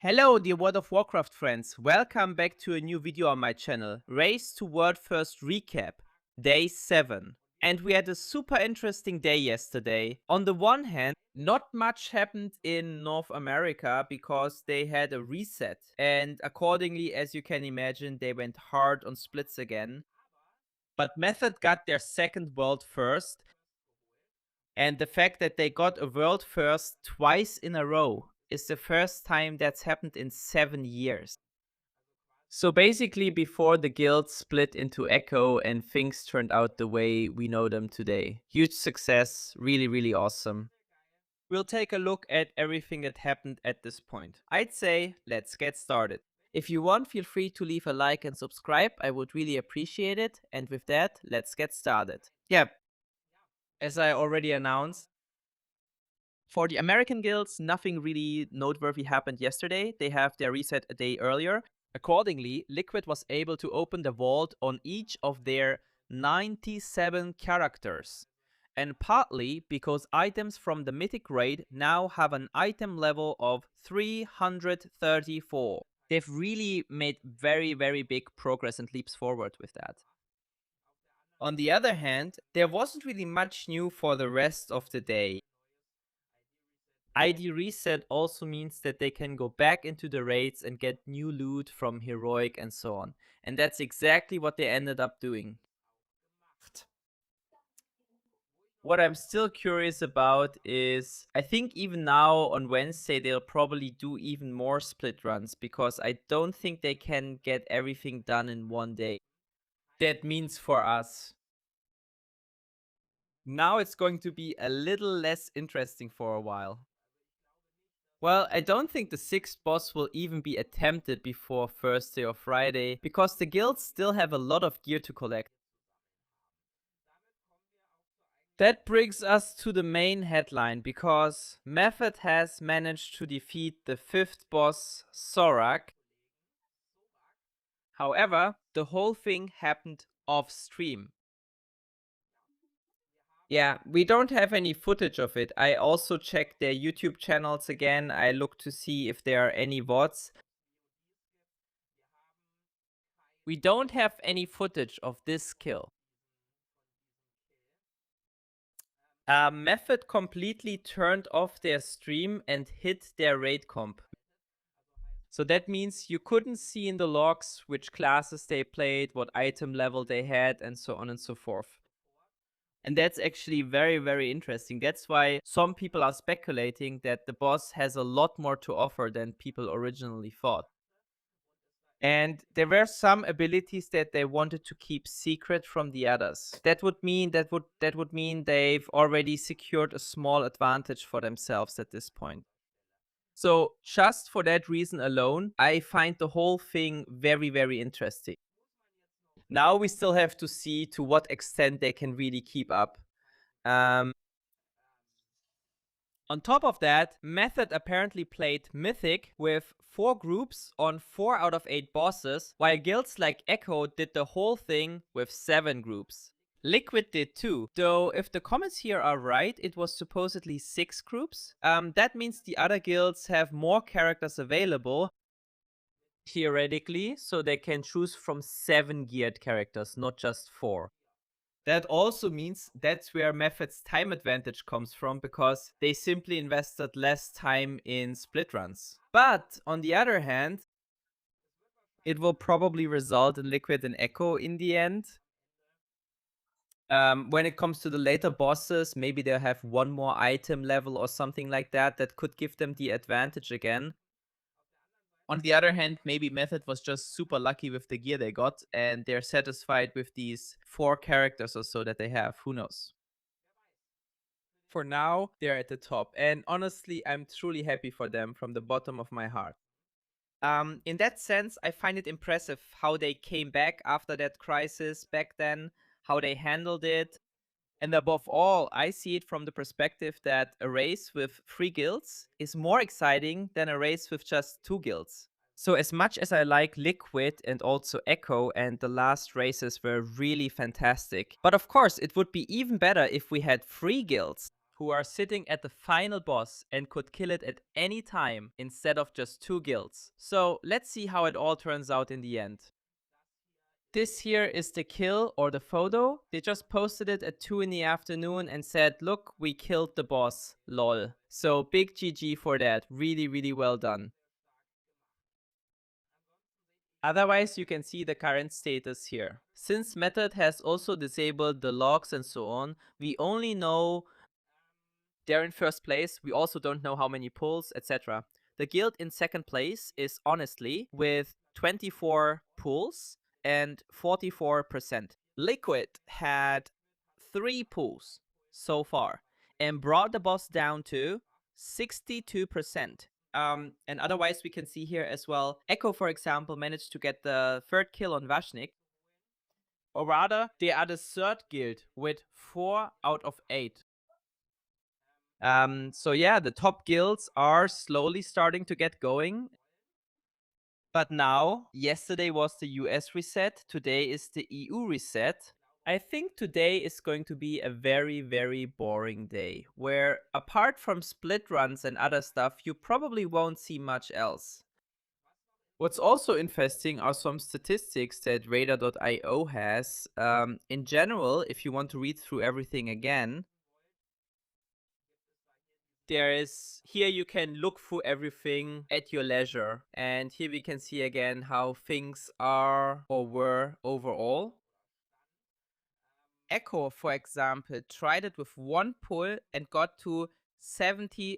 Hello, dear World of Warcraft friends. Welcome back to a new video on my channel. Race to World First Recap, Day 7. And we had a super interesting day yesterday. On the one hand, not much happened in North America because they had a reset. And accordingly, as you can imagine, they went hard on splits again. But Method got their second World First. And the fact that they got a World First twice in a row is the first time that's happened in 7 years. So basically, before the guild split into Echo and things turned out the way we know them today. Huge success, really, really awesome. We'll take a look at everything that happened at this point. I'd say, let's get started. If you want, feel free to leave a like and subscribe, I would really appreciate it. And with that, let's get started. Yeah, as I already announced, for the American guilds, nothing really noteworthy happened yesterday. They have their reset a day earlier. Accordingly, Liquid was able to open the vault on each of their 97 characters. And partly because items from the Mythic raid now have an item level of 334. They've really made very, very big progress and leaps forward with that. On the other hand, there wasn't really much new for the rest of the day. ID reset also means that they can go back into the raids and get new loot from Heroic and so on. And that's exactly what they ended up doing. What I'm still curious about is, I think even now on Wednesday they'll probably do even more split runs because I don't think they can get everything done in one day. That means for us, now it's going to be a little less interesting for a while. Well, I don't think the 6th boss will even be attempted before Thursday or Friday, because the guilds still have a lot of gear to collect. That brings us to the main headline, because Method has managed to defeat the 5th boss, Zorak. However, the whole thing happened off stream. Yeah, we don't have any footage of it. I also checked their YouTube channels again. I looked to see if there are any VODs. We don't have any footage of this kill. Method completely turned off their stream and hid their raid comp. So that means you couldn't see in the logs which classes they played, what item level they had, and so on and so forth. And that's actually very, very interesting. That's why some people are speculating that the boss has a lot more to offer than people originally thought. And there were some abilities that they wanted to keep secret from the others. That would mean they've already secured a small advantage for themselves at this point. So just for that reason alone, I find the whole thing very, very interesting. Now we still have to see to what extent they can really keep up. On top of that, Method apparently played Mythic with 4 groups on 4 out of 8 bosses, while guilds like Echo did the whole thing with 7 groups. Liquid did too, though if the comments here are right, it was supposedly 6 groups. That means the other guilds have more characters available, theoretically, so they can choose from 7 geared characters, not just 4. That also means that's where Method's time advantage comes from, because they simply invested less time in split runs. But on the other hand, it will probably result in Liquid and Echo in the end. When it comes to the later bosses, maybe they'll have one more item level or something like that that could give them the advantage again. On the other hand, maybe Method was just super lucky with the gear they got, and they're satisfied with these 4 characters or so that they have. Who knows? For now, they're at the top, and honestly, I'm truly happy for them from the bottom of my heart. In that sense, I find it impressive how they came back after that crisis back then, how they handled it. And above all, I see it from the perspective that a race with 3 guilds is more exciting than a race with just 2 guilds. So as much as I like Liquid and also Echo, and the last races were really fantastic, but of course it would be even better if we had 3 guilds who are sitting at the final boss and could kill it at any time instead of just 2 guilds. So let's see how it all turns out in the end. This here is the kill or the photo. They just posted it at 2 in the afternoon and said, look, we killed the boss, lol. So big GG for that. Really, really well done. Otherwise, you can see the current status here. Since Method has also disabled the logs and so on, we only know they're in first place. We also don't know how many pulls, etc. The guild in second place is honestly with 24 pulls and 44%. Liquid had 3 pulls so far and brought the boss down to 62%. And otherwise, we can see here as well, Echo, for example, managed to get the third kill on Vashnik. Or rather, they are the third guild with 4 out of 8. So yeah, the top guilds are slowly starting to get going. But now, yesterday was the US reset, today is the EU reset. I think today is going to be a very, very boring day, where apart from split runs and other stuff, you probably won't see much else. What's also interesting are some statistics that Radar.io has. In general, if you want to read through everything again, here you can look through everything at your leisure. And here we can see again how things are or were overall. Echo, for example, tried it with 1 pull and got to 73%.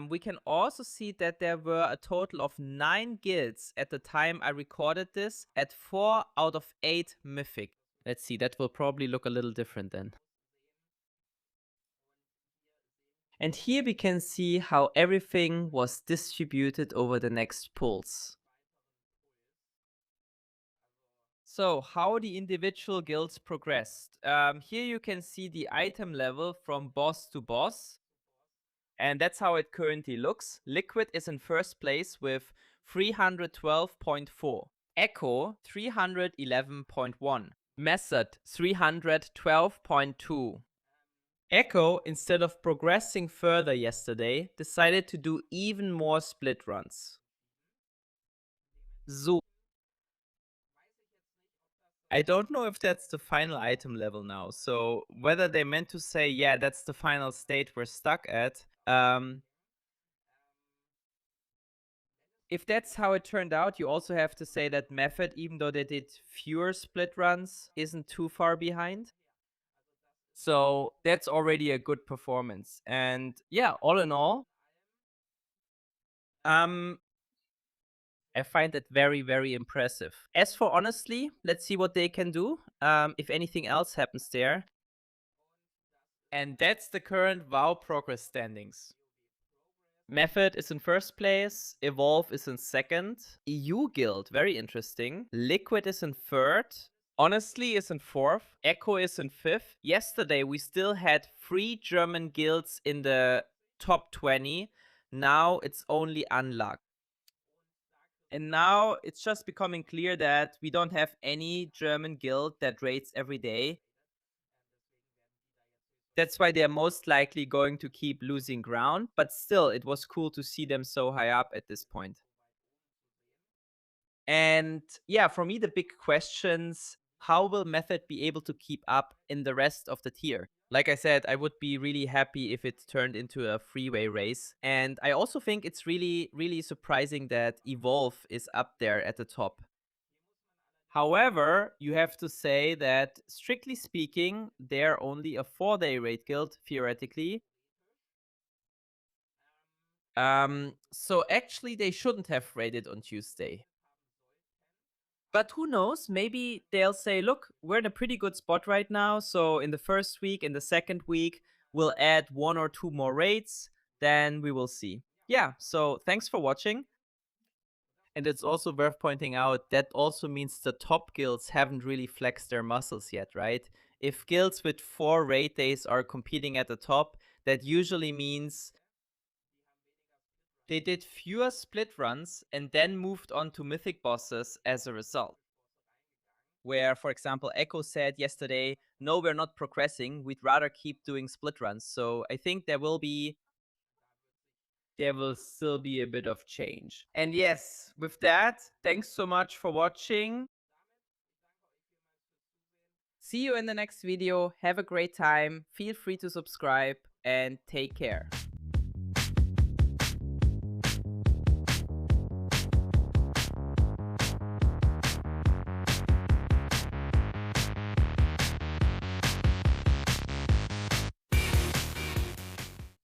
We can also see that there were a total of 9 guilds at the time I recorded this at 4 out of 8 mythic. Let's see, that will probably look a little different then. And here we can see how everything was distributed over the next pulls. So how the individual guilds progressed. Here you can see the item level from boss to boss. And that's how it currently looks. Liquid is in first place with 312.4. Echo 311.1. Method 312.2. Echo, instead of progressing further yesterday, decided to do even more split runs. So, I don't know if that's the final item level now. So whether they meant to say, yeah, that's the final state we're stuck at. If that's how it turned out, you also have to say that Method, even though they did fewer split runs, isn't too far behind. So that's already a good performance. And yeah, all in all, I find it very, very impressive. As for honestly, let's see what they can do if anything else happens there. And that's the current WoW progress standings. Method is in first place, Evolve is in second, EU Guild, very interesting. Liquid is in third, Honestly is in fourth, Echo is in fifth. Yesterday we still had 3 German guilds in the top 20. Now it's only Unluck. And now it's just becoming clear that we don't have any German guild that raids every day. That's why they're most likely going to keep losing ground, but still, it was cool to see them so high up at this point. And yeah, for me, the big questions, how will Method be able to keep up in the rest of the tier? Like I said, I would be really happy if it turned into a freeway race. And I also think it's really, really surprising that Evolve is up there at the top. However, you have to say that, strictly speaking, they're only a 4-day raid guild, theoretically. So actually, they shouldn't have raided on Tuesday. But who knows? Maybe they'll say, look, we're in a pretty good spot right now. So in the first week, in the second week, we'll add 1 or 2 more raids. Then we will see. Yeah, so thanks for watching. And it's also worth pointing out that also means the top guilds haven't really flexed their muscles yet, right? If guilds with 4 raid days are competing at the top, that usually means they did fewer split runs and then moved on to mythic bosses as a result. where, for example, Echo said yesterday, no, we're not progressing, we'd rather keep doing split runs. So I think there will still be a bit of change. And yes, with that, thanks so much for watching. See you in the next video. Have a great time. Feel free to subscribe and take care.